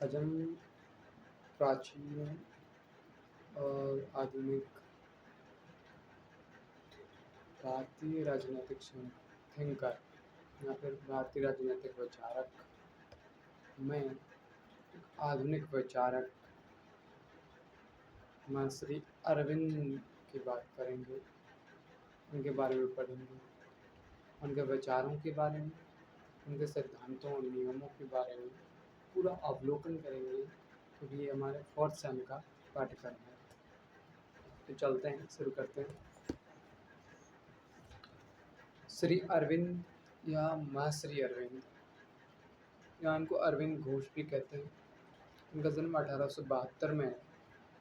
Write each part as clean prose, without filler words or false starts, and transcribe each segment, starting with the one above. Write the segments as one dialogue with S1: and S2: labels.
S1: आज हम प्राचीन और आधुनिक भारतीय राजनीतिक थिंकर या फिर भारतीय राजनीतिक विचारक में आधुनिक विचारक में श्री अरविंद की बात करेंगे। उनके बारे में पढ़ेंगे, उनके विचारों के बारे में, उनके सिद्धांतों और नियमों के बारे में पूरा अवलोकन करेंगे, क्योंकि ये हमारे फोर्थ सेम का पाठ्यक्रम है। तो चलते हैं, शुरू करते हैं। श्री अरविंद या महर्षि अरविंद या इनको अरविंद घोष भी कहते हैं। इनका जन्म 1872 में है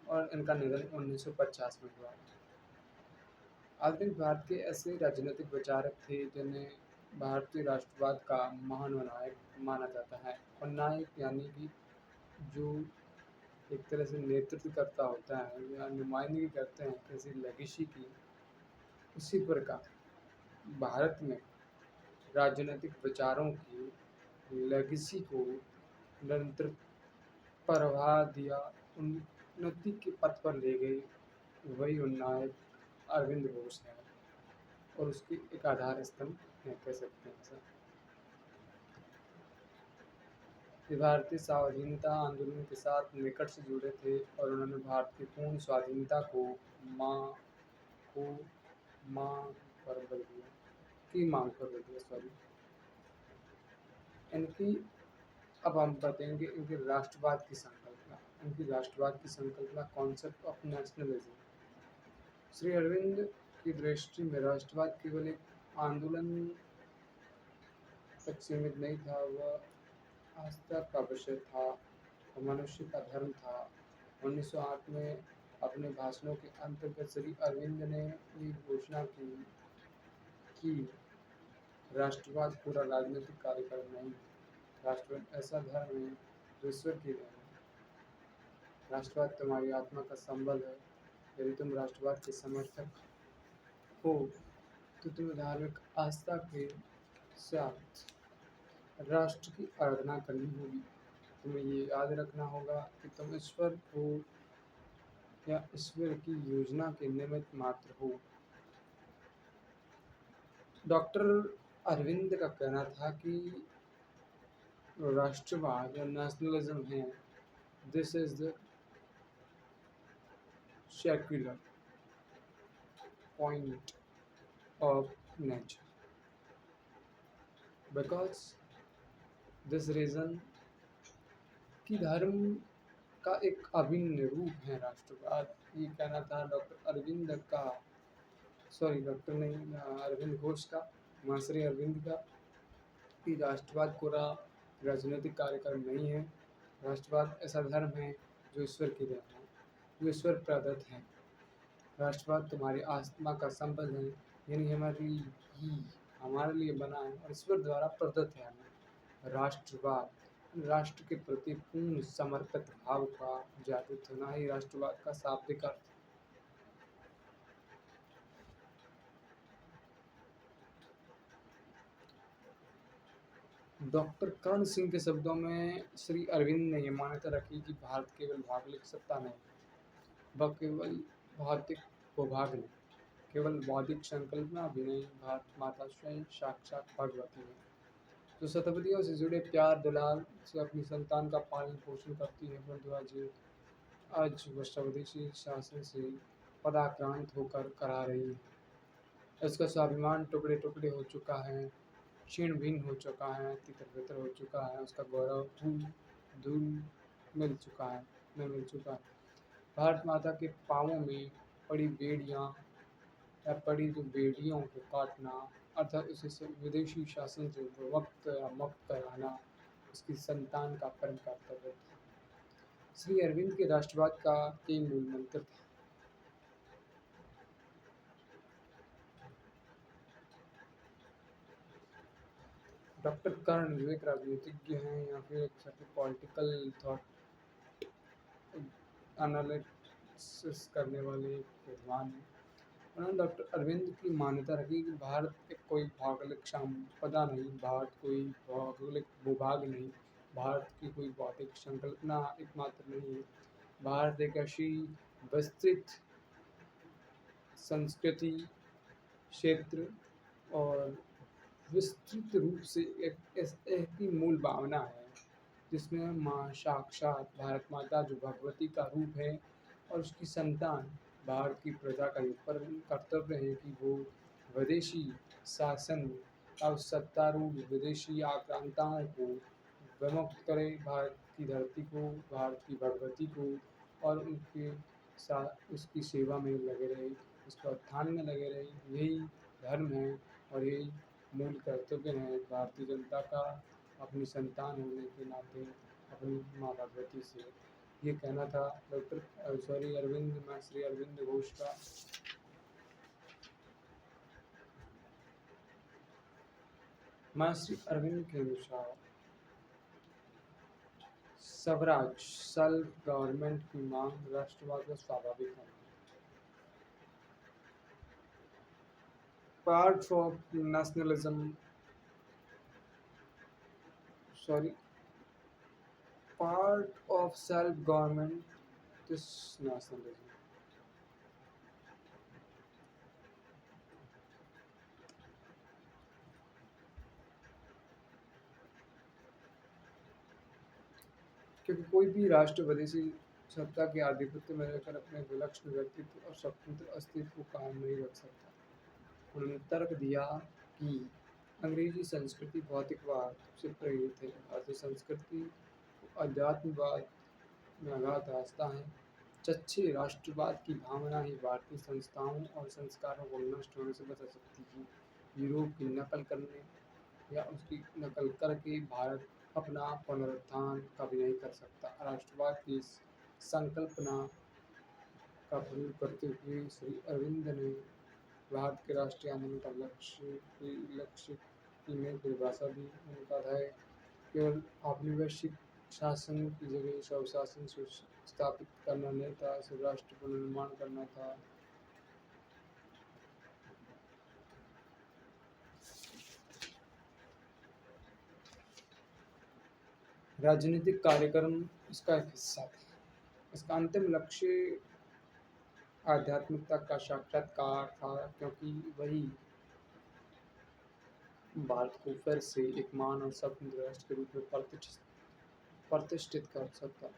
S1: और इनका निधन 1950 में हुआ। आधुनिक भारत के ऐसे राजनीतिक विचारक थे जिन्हें भारतीय राष्ट्रवाद का महान नायक माना जाता है। और नायक यानी कि जो एक तरह से नेतृत्व करता होता है या नुमाइंदगी करते हैं किसी लेगेसी की, उसी प्रकार भारत में राजनीतिक विचारों की लेगेसी को निरंतर प्रवाह दिया, उन्नति के पथ पर ले गई, वही नायक अरविंद घोष है और उसकी एक आधार स्तंभ कह सकते हैं सर। ये भारतीय स्वाधीनता आंदोलन के साथ निकट से जुड़े थे और उन्होंने भारत की पूर्ण स्वाधीनता को मांग पर बल दिया सॉरी। इनकी अब हम बताएंगे इनकी राष्ट्रवाद की संकल्पना। इनकी राष्ट्रवाद की संकल्पना concept of nationalism. Shri Aurobindo की दृष्टि में राष्ट्रवाद केवल एक आंदोलन तक सीमित नहीं था, वह आस्था का विषय था और मनुष्य का धर्म था। 1908 में अपने भाषणों के अंतर्गत श्री अरविंद ने ये घोषणा की कि राष्ट्रवाद पूरा राजनीतिक कार्यक्रम नहीं, राष्ट्रवाद ऐसा धर्म है जो ईश्वर की देन है। राष्ट्रवाद तुम्हारी आत्मा का संबल है। यदि तुम राष्ट्रवाद के समर्थक हो तो तुम्हें धार्मिक आस्था के साथ राष्ट्र की आराधना करनी होगी। तुम्हें ये याद रखना होगा कि तुम ईश्वर को या ईश्वर की योजना के निमित्त मात्र हो। डॉक्टर अरविंद का कहना था कि राष्ट्रवाद या नेशनलिज्म है, this is the secular point of nature, because this reason कि धर्म का एक अभिन्न रूप है राष्ट्रवाद। ये कहना था डॉक्टर अरविंद का, सॉरी डॉक्टर नहीं, अरविंद घोष का, महर्षि अरविंद का, कि राष्ट्रवाद पूरा राजनीतिक कार्यक्रम नहीं है। राष्ट्रवाद ऐसा धर्म है जो ईश्वर की देन है, जो ईश्वर प्रदत्त है। राष्ट्रवाद तुम्हारी आत्मा का संबल है, यानी हमारे लिए बना है और ईश्वर द्वारा प्रदत्त है हमें। राष्ट्रवाद राष्ट्र के प्रति पूर्ण समर्पित भाव का जागृत होना ही राष्ट्रवाद का शाब्दिक अर्थ। डॉक्टर कर्ण सिंह के शब्दों में श्री अरविंद ने यह मान्यता रखी कि भारत केवल भौगोलिक सत्ता नहीं, वह केवल भौतिक भूभाग नहीं, केवल बौद्धिक संकल्पना भी नहीं, भारत माता स्वयं साक्षात भगवती है, जो शताब्दियों से जुड़े प्यार दुलार से अपनी संतान का पालन पोषण करती है, परंतु आज वह स्वदेशी शासन से पराक्रांत होकर करा रही है। इसका स्वाभिमान टुकड़े टुकड़े हो चुका है, क्षीण भिन्न हो चुका है, तितर बितर हो चुका है, उसका गौरव धूल धूल मिल चुका है। भारत माता के पाँवों में पड़ी बेड़ियाँ या पड़ी जो बेड़ियों को काटना, अर्थात उसे विदेशी शासन से मुक्त कराना उसकी संतान का परम कर्तव्य था। श्री अरविंद के राष्ट्रवाद का तीन मूल मंत्र था। डॉक्टर कर्ण जो एक राजनीतिज्ञ हैं या फिर एक पॉलिटिकल थॉट एनालिसिस करने वाले विद्वान हैं, उन्होंने डॉक्टर अरविंद की मान्यता रखी कि भारत एक कोई भौगोलिक संपदा नहीं, भारत कोई भौगोलिक भूभाग नहीं, भारत की कोई भौतिक संकल्पना एकमात्र नहीं है। भारत एक ऐसी विस्तृत संस्कृति, क्षेत्र और विस्तृत रूप से एक ऐसी मूल भावना है जिसमें माँ साक्षात भारत माता जो भगवती का रूप है और उसकी संतान भारत की प्रजा का ये परम कर्तव्य है कि वो विदेशी शासन और सत्तारूढ़ विदेशी आक्रांताओं को विमुक्त करे, भारत की धरती को, भारत की भगवती को, और उनके साथ उसकी सेवा में लगे रहे, उसके उत्थान में लगे रहे। यही धर्म है और यही मूल कर्तव्य है भारतीय जनता का अपनी संतान होने के नाते अपनी माँ भगवती से। ये कहना था डॉक्टर सॉरी अरविंद मैं श्री अरविंद घोष का। माँ श्री अरविंद के अनुसार स्वराज सेल्फ गवर्नमेंट की मांग राष्ट्रवाद का स्वाभाविक है। Part of nationalism sorry part of self government this nationalism. क्योंकि कोई भी राष्ट्र विदेशी सत्ता के आधिपत्य में रहकर अपने विलक्षण व्यक्तित्व और स्वतंत्र अस्तित्व को कायम नहीं रख सकता। उन्होंने तर्क दिया कि अंग्रेजी संस्कृति भौतिकवाद से प्रेरित है, भारतीय संस्कृति को अध्यात्मवाद में आघात रास्ता है। सच्चे राष्ट्रवाद की भावना ही भारतीय संस्थाओं और संस्कारों को नष्ट होने से बचा सकती है। यूरोप की नकल करने या उसकी नकल करके भारत अपना पुनरुत्थान कभी नहीं कर सकता। राष्ट्रवाद की इस संकल्पना का प्रयोग करते हुए श्री अरविंद ने भारत के राष्ट्रीय आंदोलन का लक्ष्य की नई परिभाषा दी। उनका है केवल औपनिवेशिक शासन की जगह स्वशासन स्थापित करना नहीं था, सिर्फ राष्ट्र पुनर्निर्माण करना था। राजनीतिक कार्यक्रम इसका एक हिस्सा था। इसका अंतिम लक्ष्य आध्यात्मिकता का साक्षात्कार था, क्योंकि वही भारत को फिर से एक महान और स्वतंत्र राष्ट्र के रूप में प्रतिष्ठित कर सकता था।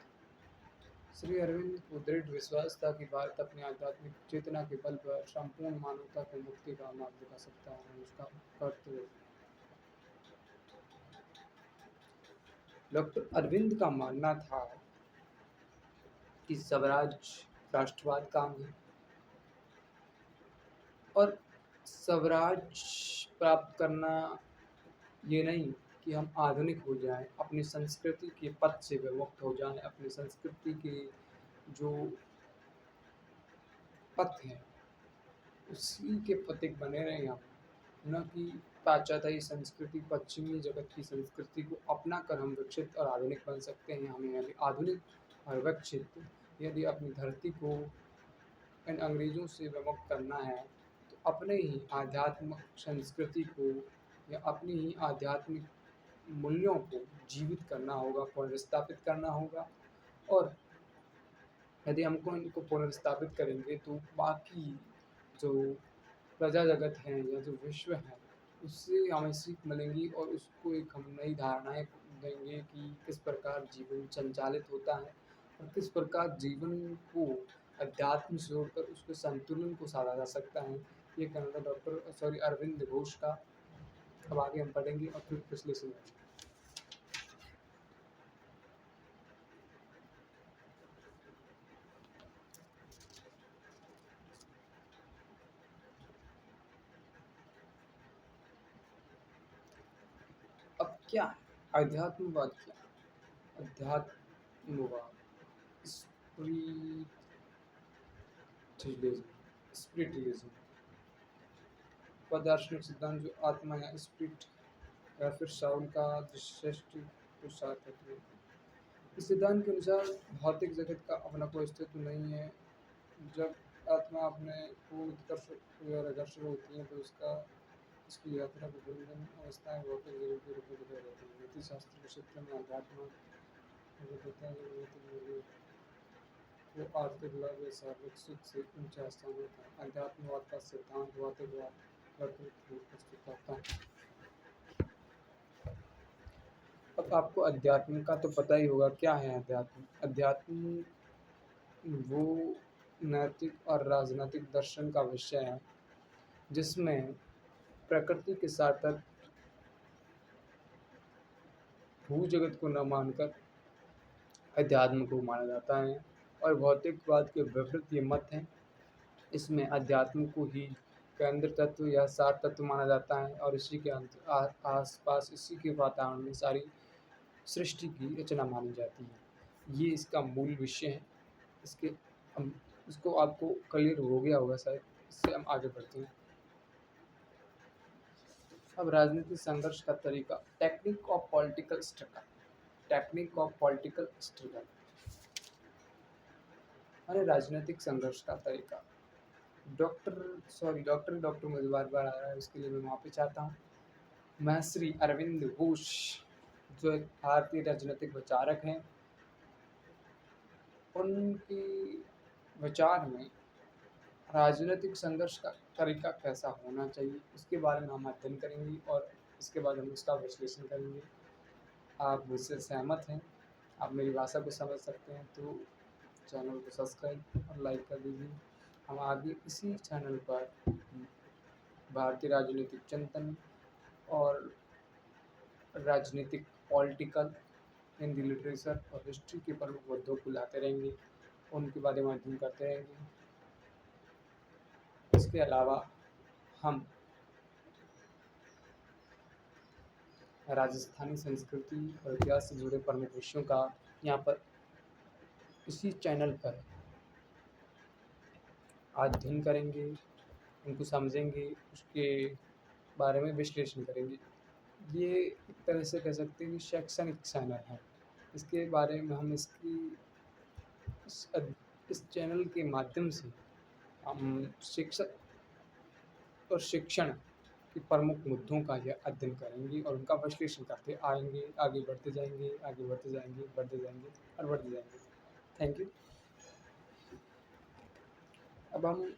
S1: श्री अरविंद को दृढ़ विश्वास था कि भारत अपनी आध्यात्मिक चेतना के बल पर संपूर्ण मानवता को मुक्ति का मार्ग दिखा सकता है। उसका कर्तव्य। डॉक्टर अरविंद का मानना था कि स्वराज राष्ट्रवाद का अंग है और स्वराज प्राप्त करना ये नहीं कि हम आधुनिक हो जाएं, अपनी संस्कृति के पथ से विमुक्त हो जाएं, अपनी संस्कृति के जो पथ है उसी के पथिक बने रहें हम, न कि पाश्चात्य संस्कृति पश्चिमी जगत की संस्कृति को अपना कर हम विकसित और आधुनिक बन सकते हैं। हमें यदि आधुनिक और विकसित यदि अपनी धरती को इन अंग्रेज़ों से विमुक्त करना है तो अपने ही आध्यात्मिक संस्कृति को या अपनी ही आध्यात्मिक मूल्यों को जीवित करना होगा, पुनर्स्थापित करना होगा। और यदि हमको इनको पुनर्स्थापित करेंगे तो बाकी जो प्रजा जगत है या जो विश्व है उससे हमें सीख मिलेंगी और उसको एक हम नई धारणाएं देंगे कि किस प्रकार जीवन संचालित होता है और किस प्रकार जीवन को अध्यात्म से जोड़कर उसके संतुलन को साधा जा सकता है। ये कहना था डॉक्टर सॉरी अरविंद घोष का। अब आगे हम पढ़ेंगे और फिर विश्लेषण करेंगे। अब क्या है अध्यात्मवाद? क्या अध्यात्मवाद? स्पिरिटिज्म का दार्शनिक सिद्धांत जो आत्मा या स्पिरिट या फिर साउल का दृष्टि को साथ रखते हैं। इस सिद्धांत के अनुसार भौतिक जगत का अपना कोई अस्तित्व नहीं है। जब आत्मा अपने को उत्कर्ष या आकर्षण होती है तो उसका इसकी यात्रा विभिन्न अवस्थाएं भौतिक जगत के रूप में दिखाई जाती है। नीति शास्त्र के क्षेत्र में अध्यात्म जो कहते हैं कि नैतिक मूल्य वो आर्थिक लाभ या शारीरिक सुख से ऊंचा स्थान होता है। अध्यात्मवाद का सिद्धांत भौतिकवाद प्रकृति को प्रस्तुत करता है। अब आपको अध्यात्म का तो पता ही होगा क्या है अध्यात्म। अध्यात्म वो नैतिक और राजनीतिक दर्शन का विषय है जिसमें प्रकृति के साथ साथ भू जगत को न मानकर अध्यात्म को माना जाता है और भौतिकवाद के विपरीत ये मत है। इसमें अध्यात्म को ही केंद्र तत्व या सार तत्व माना जाता है और इसी के आसपास इसी के वातावरण में सारी सृष्टि की रचना मानी जाती है। ये इसका मूल विषय है। इसके हम इसको आपको क्लियर हो गया होगा शायद। इससे हम आगे बढ़ते हैं। अब राजनीतिक संघर्ष का तरीका, technique of political struggle. Technique of political struggle अरे राजनीतिक संघर्ष का तरीका। डॉक्टर मुझे बार बार आ रहा है, उसके लिए मैं माफ़ी चाहता हूँ। महर्षि अरविंद घोष जो एक भारतीय राजनीतिक विचारक हैं, उनकी विचार में राजनीतिक संघर्ष का तरीका कैसा होना चाहिए उसके बारे में हम अध्ययन करेंगे और इसके बाद हम उसका विश्लेषण करेंगे। आप मुझसे सहमत हैं, आप मेरी भाषा को समझ सकते हैं तो चैनल को सब्सक्राइब और लाइक कर दीजिए। हम आगे इसी चैनल पर भारतीय राजनीतिक चिंतन और राजनीतिक पॉलिटिकल हिंदी लिटरेचर और हिस्ट्री के प्रमुख मुद्दों को लाते रहेंगे, उनके बारे में अध्ययन करते रहेंगे। इसके अलावा हम राजस्थानी संस्कृति और इतिहास से जुड़े प्रमुख विषयों का यहाँ पर इसी चैनल पर अध्ययन करेंगे, उनको समझेंगे, उसके बारे में विश्लेषण करेंगे। ये एक तरह से कह सकते हैं कि शैक्षणिक चैनल है। इसके बारे में हम इस चैनल के माध्यम से हम शिक्षक और शिक्षण के प्रमुख मुद्दों का यह अध्ययन करेंगे और उनका विश्लेषण करते आएंगे, आगे बढ़ते जाएंगे, आगे बढ़ते जाएंगे, बढ़ते जाएंगे और बढ़ते जाएंगे। Thank you. अब हम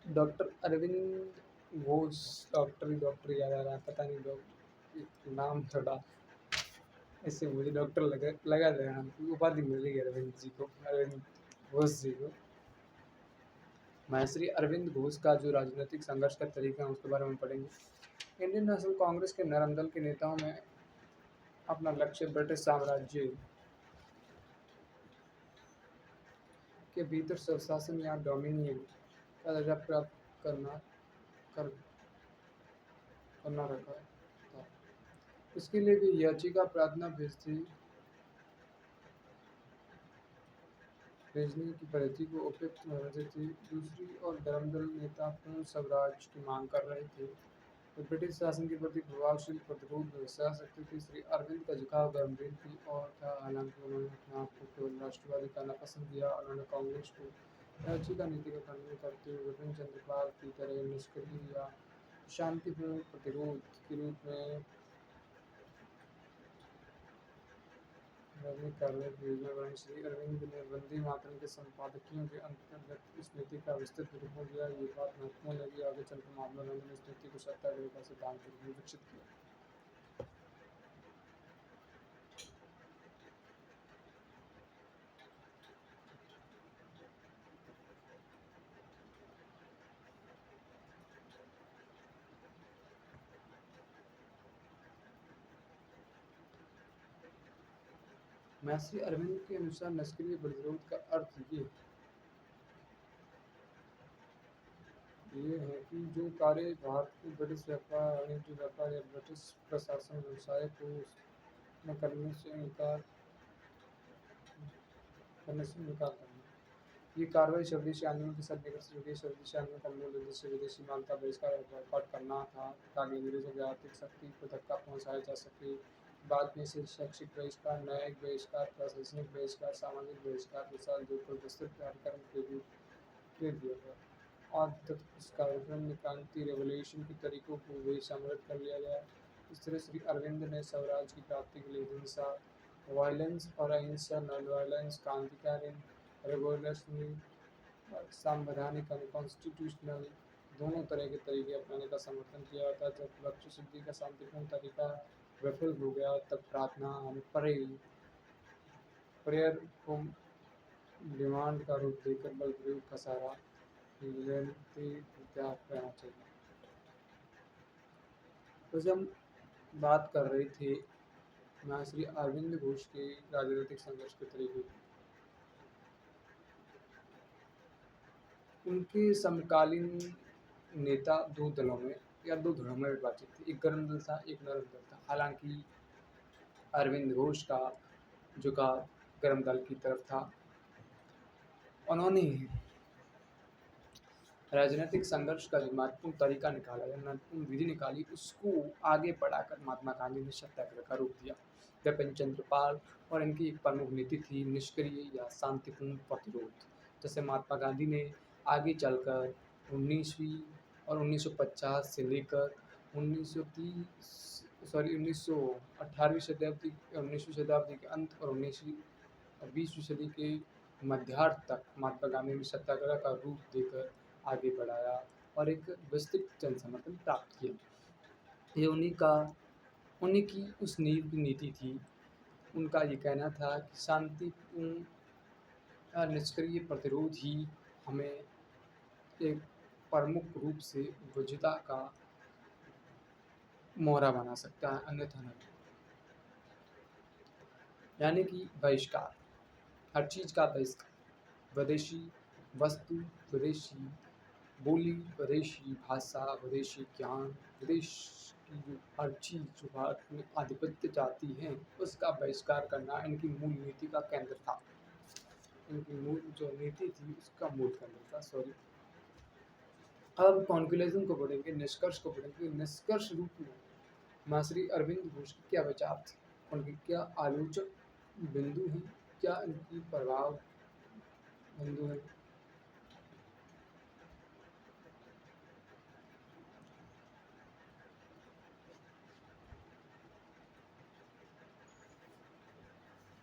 S1: डॉक्टर अरविंद घोष, डॉक्टर याद आ रहा है, पता नहीं डॉक्टर नाम थोड़ा इससे मुझे डॉक्टर लगा दे रहा, उपाधि मिल रही है अरविंद जी को, अरविंद घोष जी को। महर्षि अरविंद घोष का जो राजनीतिक संघर्ष का तरीका है उसके बारे में पढ़ेंगे। इंडियन नेशनल कांग्रेस के नरम दल के नेताओं में अपना लक्ष्य ब्रिटिश साम्राज्य के भीतर स्वशासन या डोमिनियन का दर्जा प्राप्त करना रखा था। इसके लिए भी याचिका प्रार्थना भेजने की पद्धति को उपयुक्त समझते थे। दूसरी ओर धर्मदल नेता पूर्ण स्वराज की मांग कर रहे थे तो ब्रिटिश शासन के प्रति प्रभावशील प्रतिरोध दर्शा सकते थे। श्री अरविंद का झुकाव गंभीर की ओर था, हालांकि उन्होंने अपने आप को केवल राष्ट्रवादी कहना पसंद किया। उन्होंने कांग्रेस को याचिका नीति का खंडन करते हुए विपिन चंद्र पाल की तरह निष्क्रिय या शांतिपूर्ण प्रतिरोध के रूप में कार्रवाई की योजना बनाई। श्री अरविंद ने वंदे मातरम के संपादकीयों के अंतर्गत इस नीति का विस्तृत निरूपण किया। ये बात महत्वपूर्ण है कि आगे चलकर महात्मा गांधी ने इस नीति को सत्याग्रह का सिद्धांत के रूप में विकसित किया। महर्षि अरविंद के अनुसार निष्क्रिय प्रतिरोध का अर्थ ये है कि जो कार्य भारत के ब्रिटिश वाणिज्य व्यापार या ब्रिटिश प्रशासन व्यवसाय को में करने से इनकार करना। ये कार्रवाई स्वदेशी आंदोलन के साथ विकसित हुई थी। स्वदेशी आंदोलन का मूल उद्देश्य विदेशी माल का बहिष्कार और बॉयकॉट करना था ताकि अंग्रेजों की आर्थिक शक्ति को धक्का पहुंचाया जा सके। बाद में इसे शैक्षिक बहिष्कार, न्यायिक बहिष्कार, प्रशासनिक बहिष्कार, सामाजिक बहिष्कार के साथ जोड़कर विस्तृत कार्यक्रम के रूप दे दिया गया और तक इस कार्यक्रम में क्रांति रेवोल्यूशन के तरीकों को भी सम्मिलित कर लिया गया। इस तरह श्री अरविंद ने स्वराज की प्राप्ति के लिए हिंसा, वायलेंस और अहिंसा, नॉन वायलेंस, क्रांतिकारी, रेवोल्यूशनरी, संवैधानिक यानी कॉन्स्टिट्यूशनल दोनों तरह के तरीके अपनाने का समर्थन किया था। जब लक्ष्य सिद्धि का शांतिपूर्ण तरीका विफल हो गया तब प्रार्थना यानी प्रेयर को डिमांड का रूप देकर बल प्रयोग का सहारा लेते त्याग करना चाहिए। तो जब हम बात कर रहे थे यहाँ श्री अरविंद घोष के राजनीतिक संघर्ष के तरीके की, उनके समकालीन नेता दो दलों में या दो धड़ों में विभाजित थे, एक गर्म दल था, एक नरम दल था। हालांकि अरविंद घोष का झुकाव गर्म दल की तरफ था। उन्होंने राजनीतिक संघर्ष का जो महत्वपूर्ण तरीका निकाला या महत्वपूर्ण विधि निकाली, उसको आगे बढ़ाकर महात्मा गांधी ने सत्याग्रह का रूप दिया। बिपिन चंद्र पाल और इनकी एक प्रमुख नीति थी निष्क्रिय या शांतिपूर्ण प्रतिरोध। जैसे महात्मा गांधी ने आगे चलकर 19वीं और 1950 से लेकर 18वीं शताब्दी 19वीं शताब्दी के अंत और 20वीं सदी के मध्यार्थ तक महात्मा गांधी ने सत्याग्रह का रूप देकर आगे बढ़ाया और एक विस्तृत जन समर्थन प्राप्त किया। ये उन्हीं की उस नींव की नीति थी। उनका ये कहना था कि शांतिपूर्ण या निष्क्रिय प्रतिरोध ही हमें एक प्रमुख रूप से विजेता का मोहरा बना सकता है, अन्यथा नहीं। यानी कि बहिष्कार, हर चीज़ का बहिष्कार, विदेशी वस्तु, विदेशी बोली, विदेशी भाषा, विदेशी ज्ञान, विदेश की जो हर चीज़ जो भारत में आधिपत्य चाहती है उसका बहिष्कार करना इनकी मूल नीति का केंद्र था। इनकी मूल जो नीति थी उसका मूल केंद्र था। अब कॉन्क्लूजन को पढ़ेंगे, निष्कर्ष को पढ़ेंगे। निष्कर्ष रूप में माँ श्री अरविंद घोष के क्या विचार थे, उनके क्या आलोचक बिंदु हैं, क्या इनकी प्रभाव बिंदु हैं।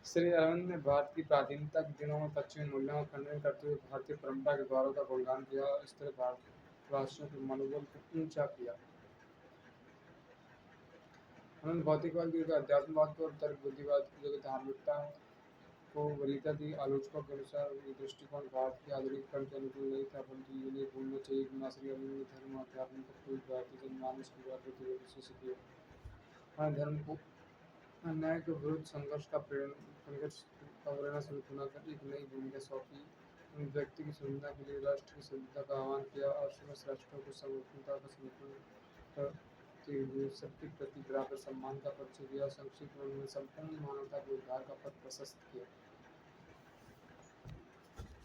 S1: श्री अरविंद ने भारत की प्राधीनता के दिनों में पश्चिमी मूल्यों का खंडन करते हुए भारतीय परंपरा के द्वारों का गुणगान किया और इस तरह भारतवासियों के मनोबल को ऊंचा किया। उन्होंने भौतिकवाद की जगह अध्यात्मवाद को और तर्क बुद्धिवाद की जगह धार्मिकता को वरीयता दी। आलोचकों के अनुसार ये दृष्टिकोण भारत के आधुनिकीकरण के अनुकूल नहीं था, परंतु ये नहीं भूलना चाहिए कि माँ श्री अरविंद ने धर्म और अध्यात्म को पूरी भारतीय जनमानस की जागृति से किया। उन्होंने धर्म को अन्याय के विरुद्ध संघर्ष का प्रेरणा शुरू कर एक नई भूमिका सौंपी। व्यक्ति की सुविधा के लिए राष्ट्र की सुविधा का आह्वान किया और समस्त राष्ट्रों को समर्पणता का समर्पण करते हुए सबके प्रति बराबर सम्मान का परिचय दिया। संक्षिप्त में उन्होंने संपूर्ण मानवता के उद्धार का पथ प्रशस्त किया।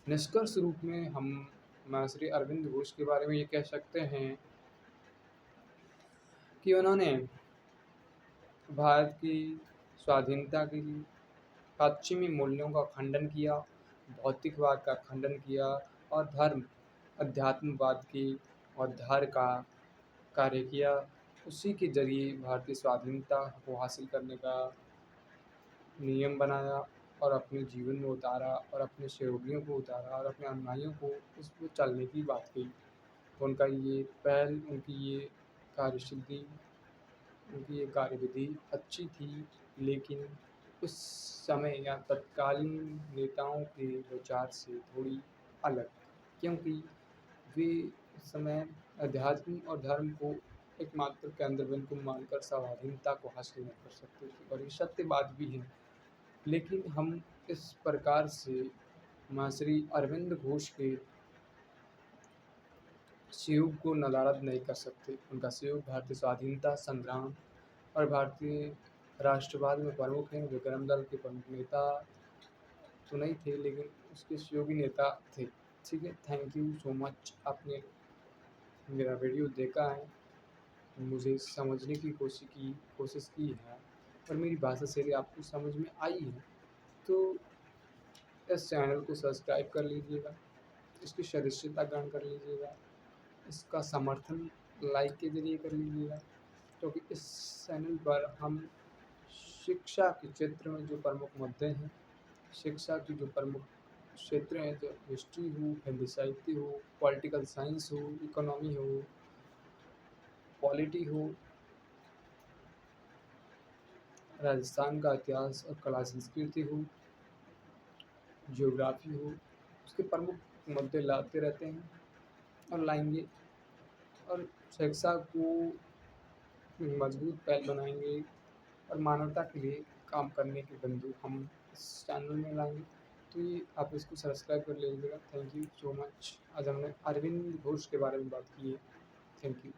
S1: निष्कर्ष रूप में हम श्री अरविंद घोष के बारे में ये कह सकते हैं कि उन्होंने भारत की स्वाधीनता के लिए पश्चिमी मूल्यों का खंडन किया, भौतिकवाद का खंडन किया और धर्म अध्यात्मवाद की उद्धार का कार्य किया। उसी के जरिए भारतीय स्वाधीनता को हासिल करने का नियम बनाया और अपने जीवन में उतारा और अपने सहयोगियों को उतारा और अपने अनुयायियों को उस पर चलने की बात कही। तो उनका ये पहल, उनकी ये कार्यसिद्धि, उनकी ये कार्यविधि अच्छी थी, लेकिन उस समय या तत्कालीन नेताओं के विचार से थोड़ी अलग, क्योंकि वे उस समय अध्यात्म और धर्म को एकमात्र केंद्र बिंदु मानकर स्वाधीनता को हासिल नहीं कर सकते थे और ये सत्य बात भी है। लेकिन हम इस प्रकार से माँ श्री अरविंद घोष के सहयोग को नदारद नहीं कर सकते। उनका सहयोग भारतीय स्वाधीनता संग्राम और भारतीय राष्ट्रवाद में प्रमुख हैं। वे गर्म दल के प्रमुख नेता तो नहीं थे, लेकिन उसके सहयोगी नेता थे। ठीक है, थैंक यू सो मच। आपने मेरा वीडियो देखा है, मुझे समझने की कोशिश की है और मेरी भाषा शैली आपको समझ में आई है, तो इस चैनल को सब्सक्राइब कर लीजिएगा, इसकी सदस्यता ग्रहण कर लीजिएगा इसका समर्थन लाइक के ज़रिए कर लीजिएगा, क्योंकि इस चैनल पर हम शिक्षा के क्षेत्र में जो प्रमुख मुद्दे हैं, शिक्षा की जो प्रमुख क्षेत्र हैं, जो हिस्ट्री हो, हिंदी साहित्य हो, पॉलिटिकल साइंस हो, इकोनॉमी हो, पॉलिटी हो, राजस्थान का इतिहास और कला संस्कृति हो, ज्योग्राफी हो, उसके प्रमुख मुद्दे लाते रहते हैं और लाएंगे, और शिक्षा को मजबूत पहल बनाएंगे और मानवता के लिए काम करने की बंदूक हम इस चैनल में लाएंगे। तो ये आप इसको सब्सक्राइब कर लीजिएगा। Thank you so much. आज हमने अरविंद घोष के बारे में बात की है। Thank you.